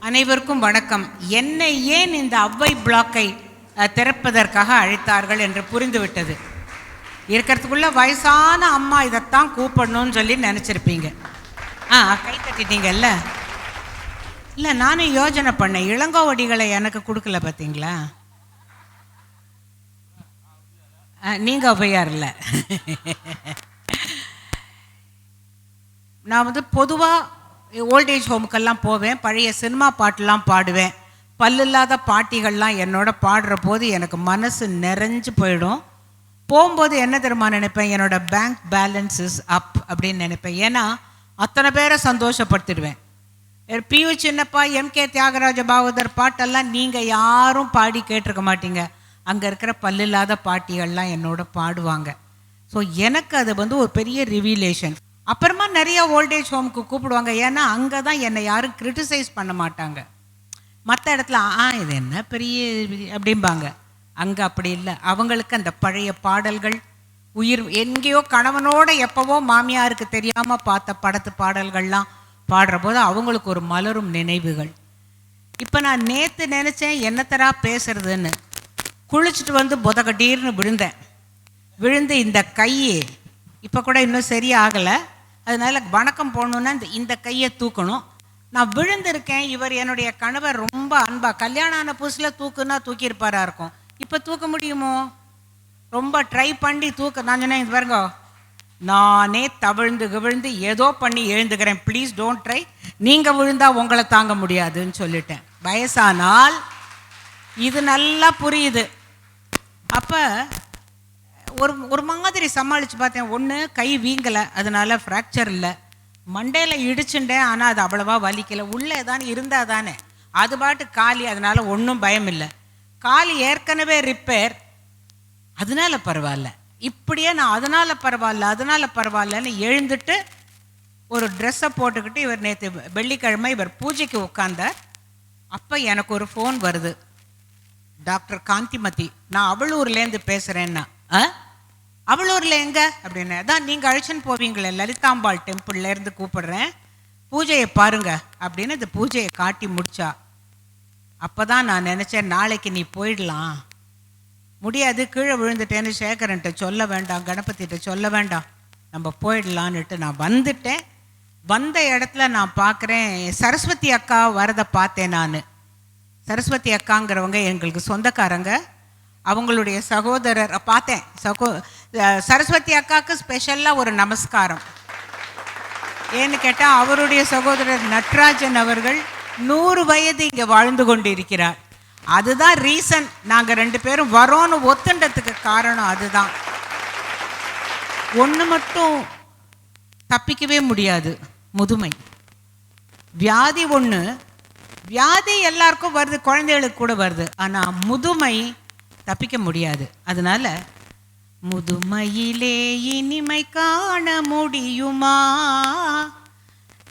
அனைவருக்கும் வணக்கம். என்னை ஏன் இந்த அவ்வை பிளாக்கை திறப்பதற்காக அழைத்தார்கள் என்று புரிந்துவிட்டது. இருக்கிறதுக்குள்ள வயசான அம்மா இதைத்தான் கூப்பிடணும்னு சொல்லி நினச்சிருப்பீங்க. கை தட்டிட்டீங்கல்ல. இல்லை, நானும் யோஜனை பண்ணேன், இளங்கோவடிகளை எனக்கு கொடுக்கல பார்த்தீங்களா? நீங்கள் ஔவையார் இல்லை. நான் பொதுவாக ஓல்டேஜ் ஹோமுக்கெல்லாம் போவேன், பழைய சினிமா பாட்டெலாம் பாடுவேன். பல்லில்லாத பாட்டிகள்லாம் என்னோட பாடுற போது எனக்கு மனசு நிறைஞ்சு போயிடும். போகும்போது என்ன தெரியுமா நினைப்பேன், என்னோட பேங்க் பேலன்ஸ் இஸ் அப் அப்படின்னு நினைப்பேன். ஏன்னா அத்தனை பேரை சந்தோஷப்படுத்திடுவேன். பியு சின்னப்பா, எம்கே தியாகராஜ பாகவதர் பாட்டெல்லாம் நீங்கள் யாரும் பாடி கேட்டிருக்க மாட்டீங்க. அங்கே இருக்கிற பல்லில்லாத பாட்டிகள்லாம் என்னோட பாடுவாங்க. ஸோ எனக்கு அது ஒரு பெரிய ரிவீலேஷன். அப்புறமா நிறைய ஓல்டேஜ் ஹோமுக்கு கூப்பிடுவாங்க. ஏன்னா அங்கே தான் என்னை யாரும் கிரிட்டிசைஸ் பண்ண மாட்டாங்க. மற்ற இடத்துல இது என்ன பெரிய அப்படிம்பாங்க. அங்கே அப்படி இல்லை. அவங்களுக்கு அந்த பழைய பாடல்கள் உயிர். எங்கேயோ கணவனோட எப்போவோ மாமியாருக்கு தெரியாமல் பார்த்த படத்து பாடல்கள்லாம் பாடுற போது அவங்களுக்கு ஒரு மலரும் நினைவுகள். இப்போ நான் நேற்று நினச்சேன் என்னத்தரா பேசுறதுன்னு. குளிச்சுட்டு புதகடீர்னு விழுந்து இந்த கையை இப்போ கூட இன்னும் சரியாகலை. அதனால வணக்கம் போடணுன்னா இந்த கையை தூக்கணும். நான் விழுந்திருக்கேன். இவர் என்னுடைய கணவர் ரொம்ப அன்பா, கல்யாணம் ஆன புதுசில் தூக்குன்னா தூக்கியிருப்பாரா இருக்கும். இப்போ தூக்க முடியுமோ? ரொம்ப ட்ரை பண்ணி தூக்க. நான் சொன்னேன், இது பாருங்க, நானே விழுந்து ஏதோ பண்ணி எழுந்துக்கிறேன், ப்ளீஸ் டோன்ட் ட்ரை. நீங்கள் விழுந்தா உங்களை தாங்க முடியாதுன்னு சொல்லிட்டேன். வயசானால் இது நல்லா புரியுது. அப்போ ஒரு மாதிரி சமாளித்து பார்த்தேன். ஒன்று, கை வீங்கலை, அதனால ஃப்ராக்சர் இல்லை. மண்டையில் இடிச்சுட்டேன், ஆனால் அது அவ்வளவா வலிக்கலை. உள்ளே தானே இருந்தால் தானே அது பாட்டு காலி, அதனால ஒன்றும் பயம் இல்லை. காலி ஏற்கனவே ரிப்பேர், அதனால பரவாயில்ல. இப்படியே நான் அதனால பரவாயில்லன்னு எழுந்துட்டு ஒரு ட்ரெஸ்ஸை போட்டுக்கிட்டு இவர் நேற்று வெள்ளிக்கிழமை இவர் பூஜைக்கு உட்கார்ந்தார். அப்போ எனக்கு ஒரு ஃபோன் வருது, டாக்டர் காந்திமதி, நான் அவளூர்லேருந்து பேசுகிறேன்னா. அவளூரில் எங்கே அப்படின்னு. அதான் நீங்கள் அழைச்சின்னு போவீங்களே லலிதாம்பாள் டெம்பிள்லேருந்து கூப்பிடுறேன், பூஜையை பாருங்க அப்படின்னு இந்த பூஜையை காட்டி முடிச்சா. அப்போ தான் நான் நினச்சேன், நாளைக்கு நீ போயிடலாம். முடியாது, கீழே விழுந்துட்டேன்னு சேகரன்ட்ட சொல்ல வேண்டாம், கணபதிட்ட சொல்ல வேண்டாம், நம்ம போயிடலான்னுட்டு நான் வந்துட்டேன். வந்த இடத்துல நான் பார்க்குறேன், சரஸ்வதி அக்கா வரதை பார்த்தேன். நான் சரஸ்வதி அக்காங்கிறவங்க எங்களுக்கு சொந்தக்காரங்க. அவங்களுடைய சகோதரர் பார்த்தேன். சரஸ்வதி அக்காவுக்கு ஸ்பெஷலாக ஒரு நமஸ்காரம். ஏன்னு கேட்டால் அவருடைய சகோதரர் நட்ராஜன் அவர்கள் 100 வயது இங்கே வாழ்ந்து கொண்டு இருக்கிறார். அதுதான் ரீசன் நாங்கள் 2 பேரும் வரோன்னு ஒத்துண்டதுக்கு காரணம் அதுதான். ஒன்று மட்டும் தப்பிக்கவே முடியாது, முதுமை வியாதி. ஒன்று வியாதி எல்லாருக்கும் வருது, குழந்தைகளுக்கு கூட வருது. ஆனால் முதுமை தப்பிக்க முடியாது. அதனால முதுமையிலே இனிமை காண முடியுமா,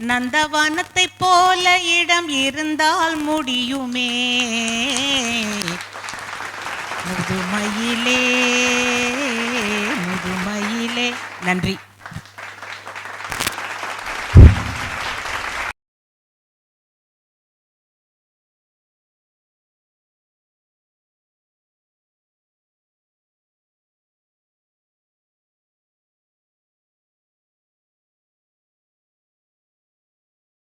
நந்தவனத்தை போல இடம் இருந்தால் முடியுமே, முதுமையிலே. நன்றி.